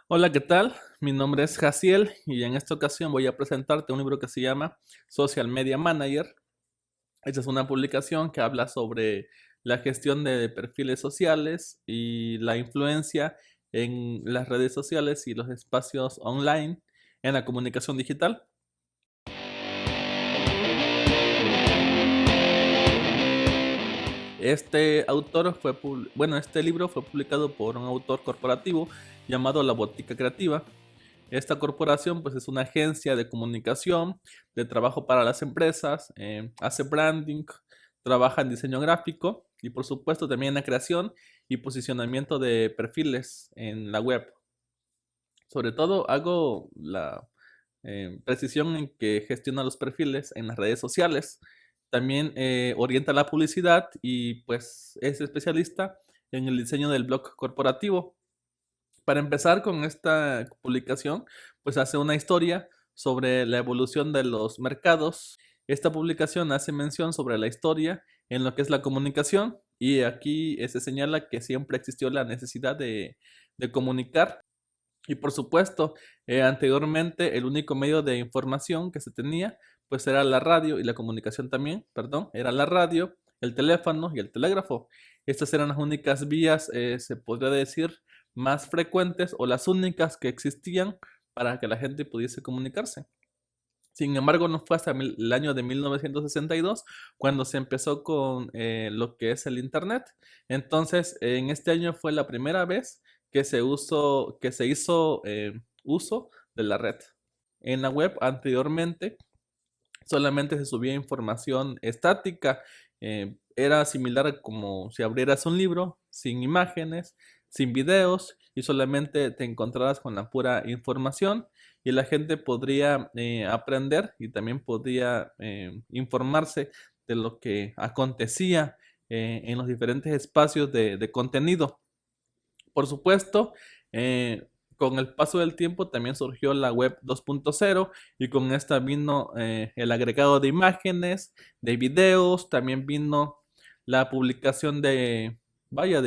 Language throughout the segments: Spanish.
Hola, ¿qué tal? Mi nombre es Jaciel y en esta ocasión voy a presentarte un libro que se llama Social Media Manager. Esta es una publicación que habla sobre la gestión de perfiles sociales y la influencia en las redes sociales y los espacios online en la comunicación digital. Este libro fue publicado por un autor corporativo llamado La Botica Creativa. Esta corporación pues es una agencia de comunicación, de trabajo para las empresas, hace branding, trabaja en diseño gráfico y por supuesto también en la creación y posicionamiento de perfiles en la web. Sobre todo hago la precisión en que gestiona los perfiles en las redes sociales. También orienta la publicidad y pues es especialista en el diseño del blog corporativo. Para empezar con esta publicación, pues hace una historia sobre la evolución de los mercados. Esta publicación hace mención sobre la historia en lo que es la comunicación y aquí se señala que siempre existió la necesidad de comunicar y por supuesto, anteriormente el único medio de información que se tenía pues era la radio y la comunicación también, perdón, era la radio, el teléfono y el telégrafo. Estas eran las únicas vías, se podría decir, más frecuentes o las únicas que existían para que la gente pudiese comunicarse. Sin embargo, no fue hasta el año de 1962 cuando se empezó con lo que es el Internet. Entonces, en este año fue la primera vez que se hizo uso de la red. En la web anteriormente solamente se subía información estática. Era similar a como si abrieras un libro sin imágenes, sin videos y solamente te encontrarás con la pura información y la gente podría aprender y también podría informarse de lo que acontecía en los diferentes espacios de contenido. Por supuesto, con el paso del tiempo también surgió la web 2.0 y con esta vino el agregado de imágenes, de videos, también vino la publicación de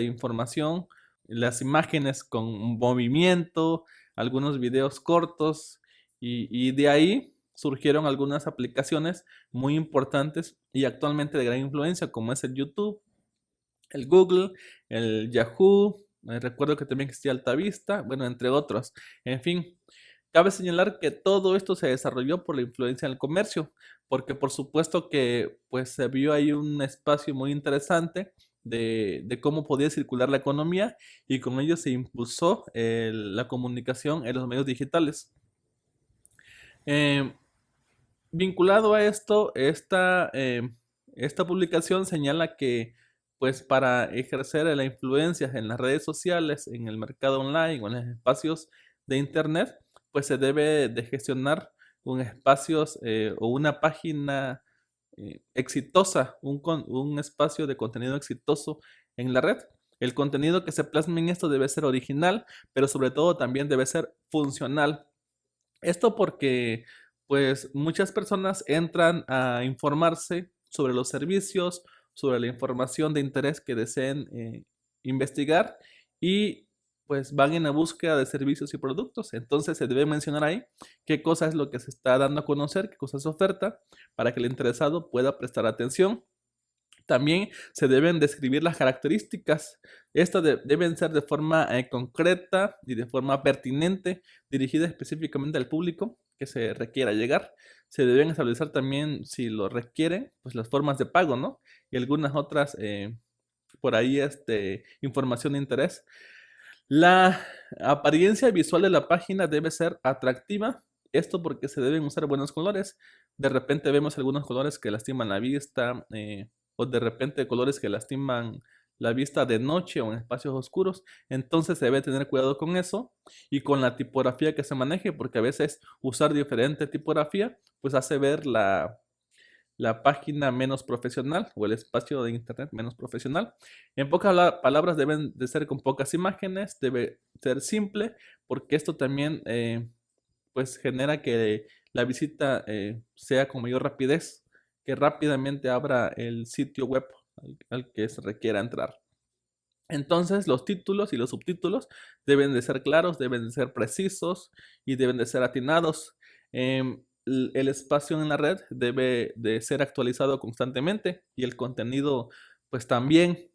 información, las imágenes con movimiento, algunos videos cortos y de ahí surgieron algunas aplicaciones muy importantes y actualmente de gran influencia como es el YouTube, el Google, el Yahoo, recuerdo que también existía Altavista, bueno, entre otros. En fin, cabe señalar que todo esto se desarrolló por la influencia del comercio, porque por supuesto que pues se vio ahí un espacio muy interesante de cómo podía circular la economía y con ello se impulsó la comunicación en los medios digitales. Eh, Vinculado a esto, esta publicación señala que, pues, para ejercer la influencia en las redes sociales, en el mercado online o en los espacios de Internet, pues se debe de gestionar un espacios o una página exitosa, un espacio de contenido exitoso en la red. El contenido que se plasma en esto debe ser original, pero sobre todo también debe ser funcional. Esto porque, pues, muchas personas entran a informarse sobre los servicios, sobre la información de interés que deseen investigar y pues van en la búsqueda de servicios y productos. Entonces se debe mencionar ahí qué cosa es lo que se está dando a conocer, qué cosa es oferta, para que el interesado pueda prestar atención. También se deben describir las características. Estas deben ser de forma concreta y de forma pertinente, dirigida específicamente al público que se requiera llegar. Se deben establecer también, si lo requieren, pues las formas de pago, ¿no? Y algunas otras, por ahí, información de interés. La apariencia visual de la página debe ser atractiva. Esto porque se deben usar buenos colores. De repente vemos algunos colores que lastiman la vista, o de repente colores que lastiman la vista de noche o en espacios oscuros. Entonces se debe tener cuidado con eso y con la tipografía que se maneje, porque a veces usar diferente tipografía pues hace ver la página menos profesional o el espacio de internet menos profesional. En pocas palabras deben de ser con pocas imágenes, debe ser simple, porque esto también pues genera que la visita sea con mayor rapidez, que rápidamente abra el sitio web al que se requiera entrar. Entonces, los títulos y los subtítulos deben de ser claros, deben de ser precisos y deben de ser atinados. El espacio en la red debe de ser actualizado constantemente y el contenido, pues también.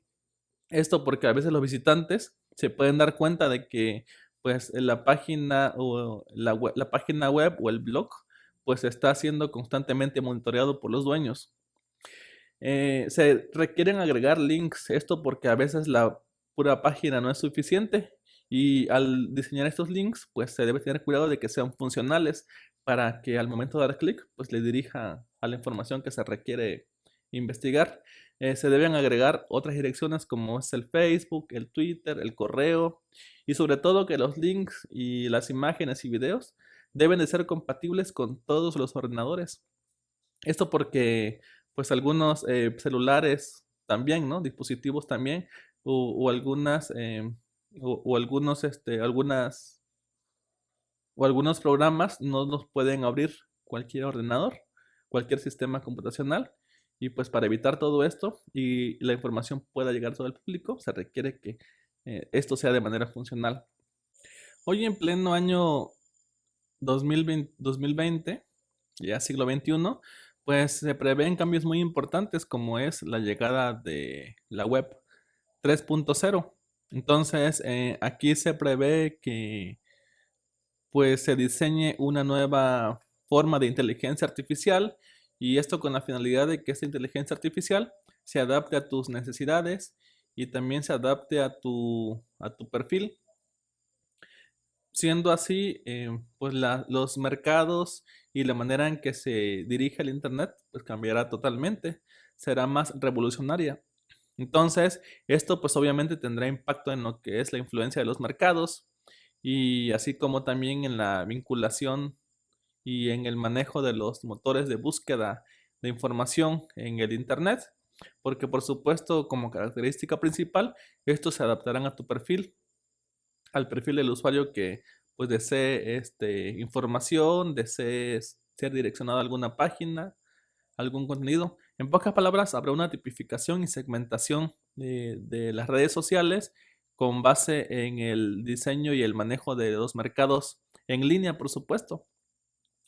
Esto porque a veces los visitantes se pueden dar cuenta de que, pues, la página o la página web o el blog, pues, está siendo constantemente monitoreado por los dueños. Se requieren agregar links, esto porque a veces la pura página no es suficiente y al diseñar estos links, pues se debe tener cuidado de que sean funcionales para que al momento de dar clic, pues le dirija a la información que se requiere investigar. Se deben agregar otras direcciones como es el Facebook, el Twitter, el correo y sobre todo que los links y las imágenes y videos deben de ser compatibles con todos los ordenadores. Esto porque, pues, algunos, celulares también, ¿no? Dispositivos también, o algunas, o algunos, algunos programas no nos pueden abrir cualquier ordenador, cualquier sistema computacional. Y, pues, para evitar todo esto y la información pueda llegar a todo el público, se requiere que, esto sea de manera funcional. Hoy en pleno año 2020, ya siglo XXI, pues se prevén cambios muy importantes como es la llegada de la web 3.0. Entonces, aquí se prevé que pues se diseñe una nueva forma de inteligencia artificial y esto con la finalidad de que esta inteligencia artificial se adapte a tus necesidades y también se adapte a tu perfil. Siendo así, pues los mercados y la manera en que se dirige el Internet, pues cambiará totalmente, será más revolucionaria. Entonces, esto pues obviamente tendrá impacto en lo que es la influencia de los mercados y así como también en la vinculación y en el manejo de los motores de búsqueda de información en el Internet, porque por supuesto como característica principal, estos se adaptarán a tu perfil, al perfil del usuario que pues desee información, desee ser direccionado a alguna página, algún contenido. En pocas palabras, habrá una tipificación y segmentación de las redes sociales con base en el diseño y el manejo de los mercados en línea, por supuesto.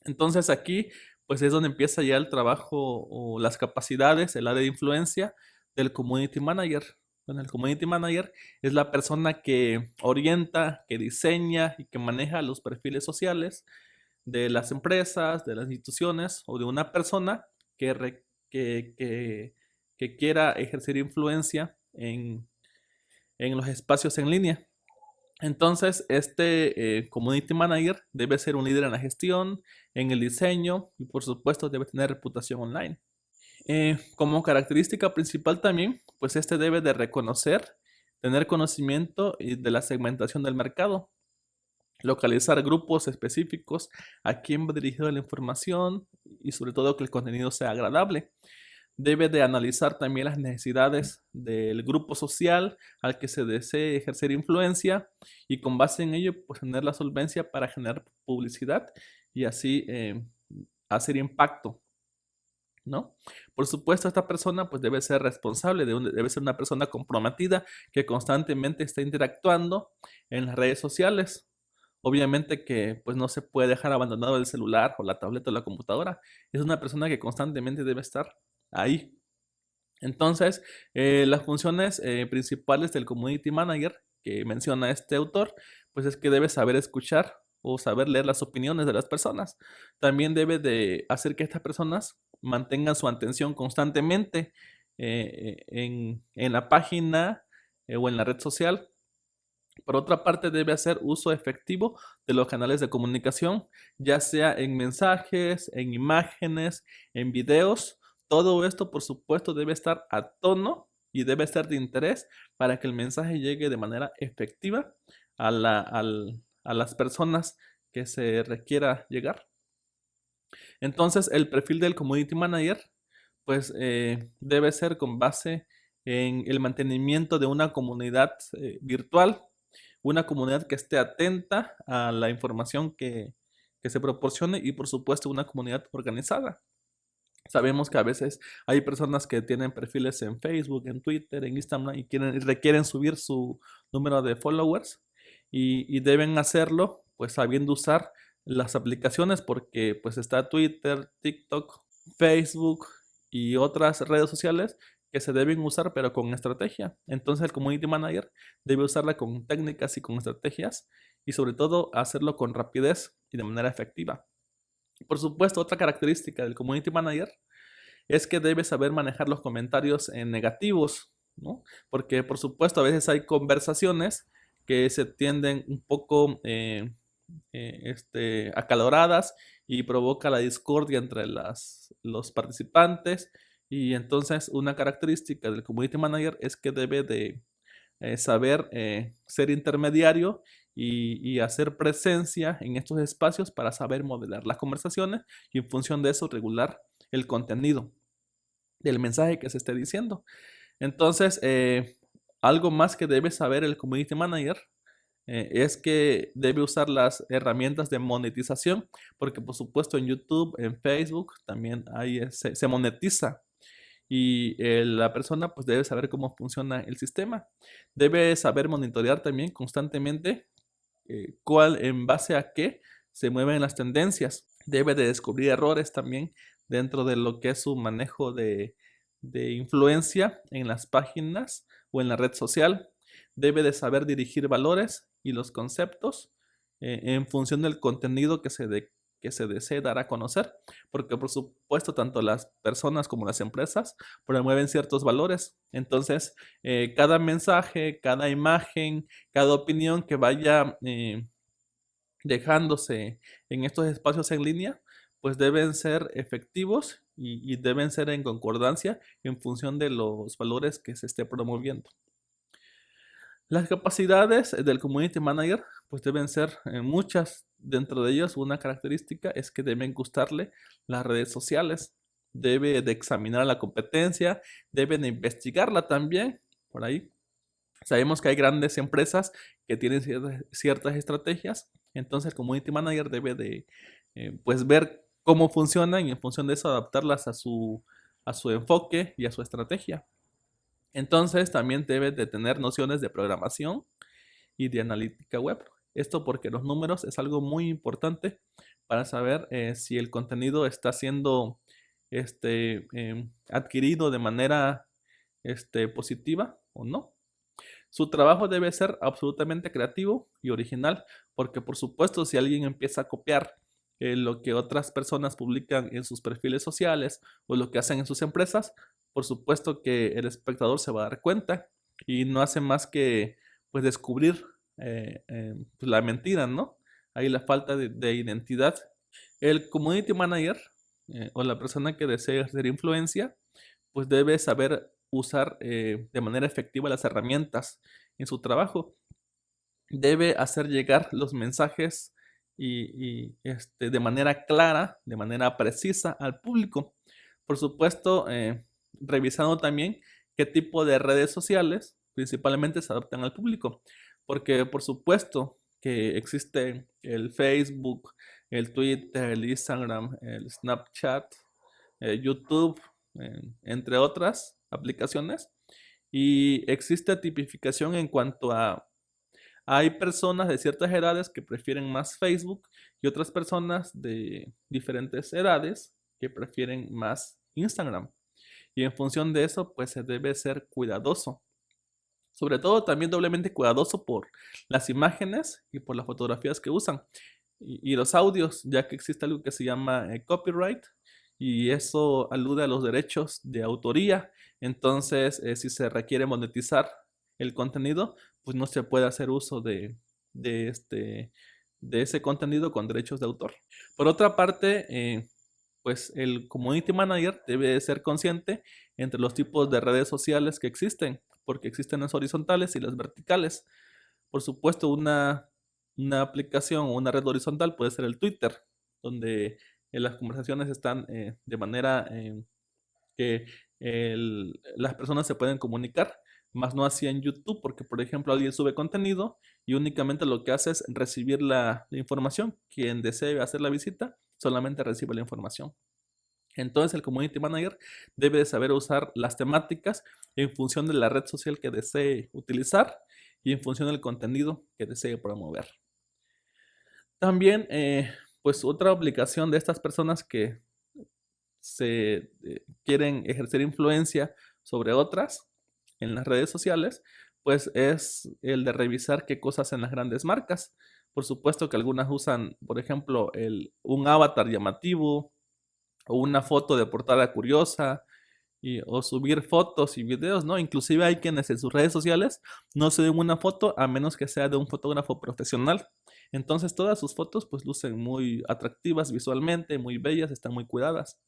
Entonces aquí, pues es donde empieza ya el trabajo o las capacidades, el área de influencia del community manager. Bueno, el community manager es la persona que orienta, que diseña y que maneja los perfiles sociales de las empresas, de las instituciones o de una persona que, que quiera ejercer influencia en los espacios en línea. Entonces, community manager debe ser un líder en la gestión, en el diseño y por supuesto debe tener reputación online. Como característica principal también, pues debe de reconocer, tener conocimiento de la segmentación del mercado, localizar grupos específicos, a quién va dirigida la información y sobre todo que el contenido sea agradable. Debe de analizar también las necesidades del grupo social al que se desee ejercer influencia y con base en ello pues tener la solvencia para generar publicidad y así hacer impacto, ¿no? Por supuesto, esta persona pues debe ser responsable, debe ser una persona comprometida que constantemente está interactuando en las redes sociales. Obviamente que pues no se puede dejar abandonado el celular o la tableta o la computadora. Es una persona que constantemente debe estar ahí. Entonces, las funciones principales del community manager que menciona este autor, pues es que debe saber escuchar o saber leer las opiniones de las personas. También debe de hacer que estas personas mantengan su atención constantemente en la página o en la red social. Por otra parte, debe hacer uso efectivo de los canales de comunicación, ya sea en mensajes, en imágenes, en videos. Todo esto, por supuesto, debe estar a tono y debe ser de interés para que el mensaje llegue de manera efectiva a las personas que se requiera llegar. Entonces, el perfil del community manager, pues, debe ser con base en el mantenimiento de una comunidad virtual, una comunidad que esté atenta a la información que se proporcione y por supuesto una comunidad organizada. Sabemos que a veces hay personas que tienen perfiles en Facebook, en Twitter, en Instagram y requieren subir su número de followers y deben hacerlo pues sabiendo usar las aplicaciones porque pues está Twitter, TikTok, Facebook y otras redes sociales que se deben usar pero con estrategia. Entonces el Community Manager debe usarla con técnicas y con estrategias y sobre todo hacerlo con rapidez y de manera efectiva. Por supuesto, otra característica del Community Manager es que debe saber manejar los comentarios negativos, ¿no? Porque por supuesto a veces hay conversaciones que se tienden un poco acaloradas y provoca la discordia entre los participantes y entonces una característica del Community Manager es que debe de saber ser intermediario y hacer presencia en estos espacios para saber modelar las conversaciones y en función de eso regular el contenido del mensaje que se esté diciendo. Entonces, algo más que debe saber el Community Manager es que debe usar las herramientas de monetización, porque por supuesto en YouTube, en Facebook, también se monetiza y la persona pues debe saber cómo funciona el sistema. Debe saber monitorear también constantemente en base a qué se mueven las tendencias. Debe de descubrir errores también dentro de lo que es su manejo de influencia en las páginas o en la red social. Debe de saber dirigir valores y los conceptos en función del contenido que se desee dar a conocer, porque por supuesto tanto las personas como las empresas promueven ciertos valores. Entonces, cada mensaje, cada imagen, cada opinión que vaya dejándose en estos espacios en línea, pues deben ser efectivos y deben ser en concordancia en función de los valores que se esté promoviendo. Las capacidades del Community Manager pues deben ser muchas. Dentro de ellos una característica es que deben gustarle las redes sociales. Debe de examinar la competencia, deben de investigarla también por ahí. Sabemos que hay grandes empresas que tienen ciertas estrategias, entonces el Community Manager debe de pues ver cómo funcionan y en función de eso adaptarlas a su enfoque y a su estrategia. Entonces también debe de tener nociones de programación y de analítica web. Esto porque los números es algo muy importante para saber si el contenido está siendo adquirido de manera positiva o no. Su trabajo debe ser absolutamente creativo y original, porque por supuesto si alguien empieza a copiar lo que otras personas publican en sus perfiles sociales o lo que hacen en sus empresas, por supuesto que el espectador se va a dar cuenta y no hace más que pues descubrir pues, la mentira, ¿no? Ahí la falta de identidad. El community manager o la persona que desea hacer influencia, pues debe saber usar de manera efectiva las herramientas en su trabajo. Debe hacer llegar los mensajes de manera clara, de manera precisa al público. Por supuesto, revisando también qué tipo de redes sociales principalmente se adaptan al público. Porque por supuesto que existe el Facebook, el Twitter, el Instagram, el Snapchat, YouTube, entre otras aplicaciones. Y existe tipificación en cuanto a hay personas de ciertas edades que prefieren más Facebook y otras personas de diferentes edades que prefieren más Instagram. Y en función de eso, pues se debe ser cuidadoso. Sobre todo también doblemente cuidadoso por las imágenes y por las fotografías que usan. Y los audios, ya que existe algo que se llama copyright y eso alude a los derechos de autoría. Entonces, si se requiere monetizar el contenido, pues no se puede hacer uso de, este, de ese contenido con derechos de autor. Por otra parte, pues el community manager debe ser consciente entre los tipos de redes sociales que existen, porque existen las horizontales y las verticales. Por supuesto, una aplicación o una red horizontal puede ser el Twitter, donde las conversaciones están de manera que las personas se pueden comunicar, más no así en YouTube, porque por ejemplo alguien sube contenido y únicamente lo que hace es recibir la información. Quien desee hacer la visita solamente recibe la información. Entonces el Community Manager debe de saber usar las temáticas en función de la red social que desee utilizar y en función del contenido que desee promover. También, pues otra obligación de estas personas que quieren ejercer influencia sobre otras en las redes sociales, pues es el de revisar qué cosas hacen las grandes marcas. Por supuesto que algunas usan, por ejemplo, un avatar llamativo o una foto de portada curiosa o subir fotos y videos, ¿no? Inclusive hay quienes en sus redes sociales no suben una foto a menos que sea de un fotógrafo profesional. Entonces todas sus fotos pues lucen muy atractivas visualmente, muy bellas, están muy cuidadas.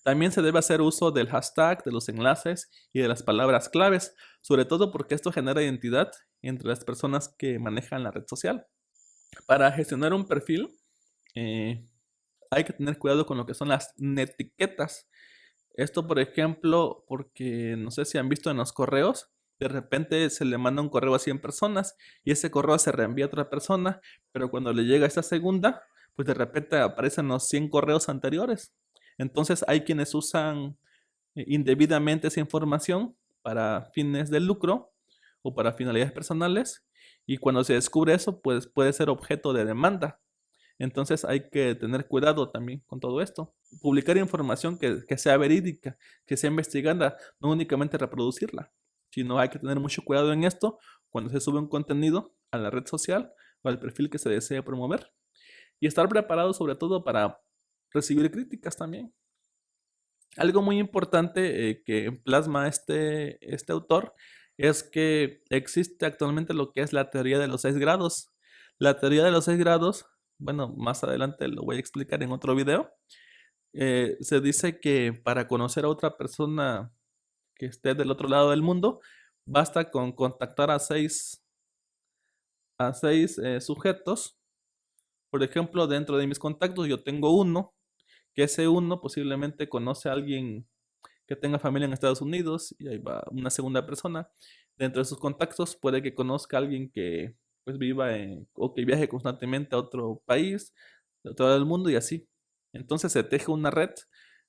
También se debe hacer uso del hashtag, de los enlaces y de las palabras claves, sobre todo porque esto genera identidad entre las personas que manejan la red social. Para gestionar un perfil, hay que tener cuidado con lo que son las netiquetas. Esto, por ejemplo, porque no sé si han visto en los correos, de repente se le manda un correo a 100 personas y ese correo se reenvía a otra persona, pero cuando le llega esta segunda, pues de repente aparecen los 100 correos anteriores. Entonces hay quienes usan indebidamente esa información para fines de lucro o para finalidades personales y cuando se descubre eso, pues puede ser objeto de demanda. Entonces hay que tener cuidado también con todo esto. Publicar información que sea verídica, que sea investigada, no únicamente reproducirla, sino hay que tener mucho cuidado en esto cuando se sube un contenido a la red social o al perfil que se desea promover. Y estar preparado sobre todo para recibir críticas también. Algo muy importante que plasma este autor es que existe actualmente lo que es la teoría de los 6 grados. La teoría de los 6 grados, bueno, más adelante lo voy a explicar en otro video. Se dice que para conocer a otra persona que esté del otro lado del mundo, basta con contactar a seis sujetos. Por ejemplo, dentro de mis contactos yo tengo uno, que ese uno posiblemente conoce a alguien que tenga familia en Estados Unidos y ahí va una segunda persona. Dentro de sus contactos puede que conozca a alguien que pues o que viaje constantemente a otro país, de todo el mundo y así. Entonces se teje una red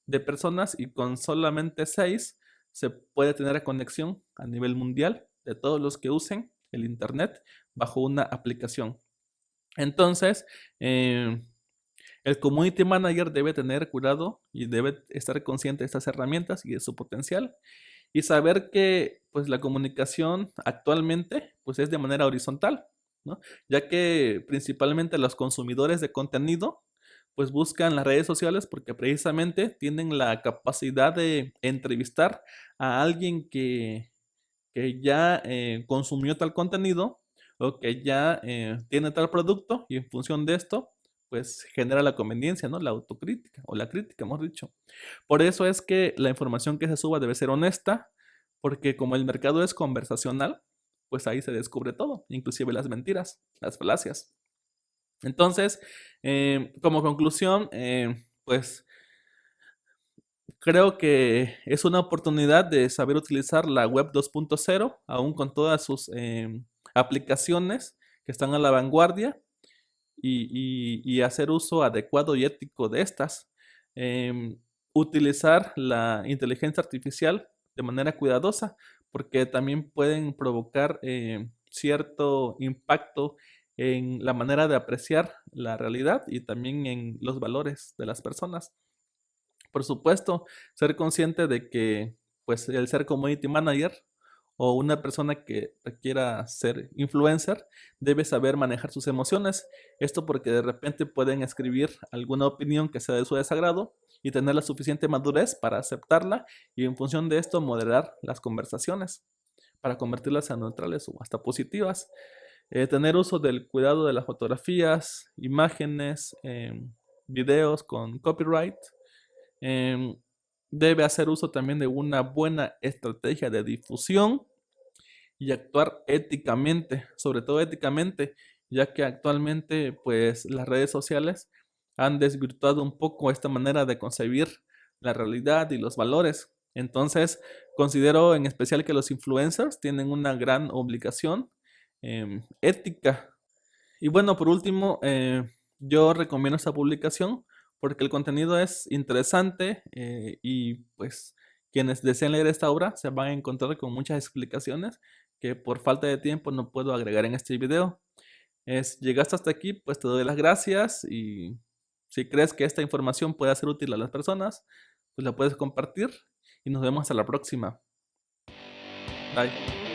de personas y con solamente 6 se puede tener conexión a nivel mundial de todos los que usen el internet bajo una aplicación. Entonces, el Community Manager debe tener cuidado y debe estar consciente de estas herramientas y de su potencial y saber que pues la comunicación actualmente pues es de manera horizontal, ¿no? Ya que principalmente los consumidores de contenido pues buscan las redes sociales porque precisamente tienen la capacidad de entrevistar a alguien que ya consumió tal contenido o que ya tiene tal producto y en función de esto pues genera la conveniencia, ¿no? La autocrítica o la crítica, hemos dicho. Por eso es que la información que se suba debe ser honesta, porque como el mercado es conversacional, pues ahí se descubre todo, inclusive las mentiras, las falacias. Entonces, como conclusión, pues creo que es una oportunidad de saber utilizar la web 2.0, aún con todas sus aplicaciones que están a la vanguardia y hacer uso adecuado y ético de estas. Utilizar la inteligencia artificial de manera cuidadosa, porque también pueden provocar cierto impacto en la manera de apreciar la realidad y también en los valores de las personas. Por supuesto, ser consciente de que pues el ser community manager o una persona que quiera ser influencer debe saber manejar sus emociones. Esto porque de repente pueden escribir alguna opinión que sea de su desagrado y tener la suficiente madurez para aceptarla y en función de esto moderar las conversaciones para convertirlas a neutrales o hasta positivas. Tener uso del cuidado de las fotografías, imágenes, videos con copyright. Em, Debe hacer uso también de una buena estrategia de difusión y actuar éticamente, sobre todo éticamente, ya que actualmente pues las redes sociales han desvirtuado un poco esta manera de concebir la realidad y los valores. Entonces, considero en especial que los influencers tienen una gran obligación ética. Y bueno, por último, yo recomiendo esta publicación porque el contenido es interesante y pues quienes deseen leer esta obra se van a encontrar con muchas explicaciones que por falta de tiempo no puedo agregar en este video. Llegaste hasta aquí, pues te doy las gracias y si crees que esta información puede ser útil a las personas, pues la puedes compartir y nos vemos hasta la próxima. Bye.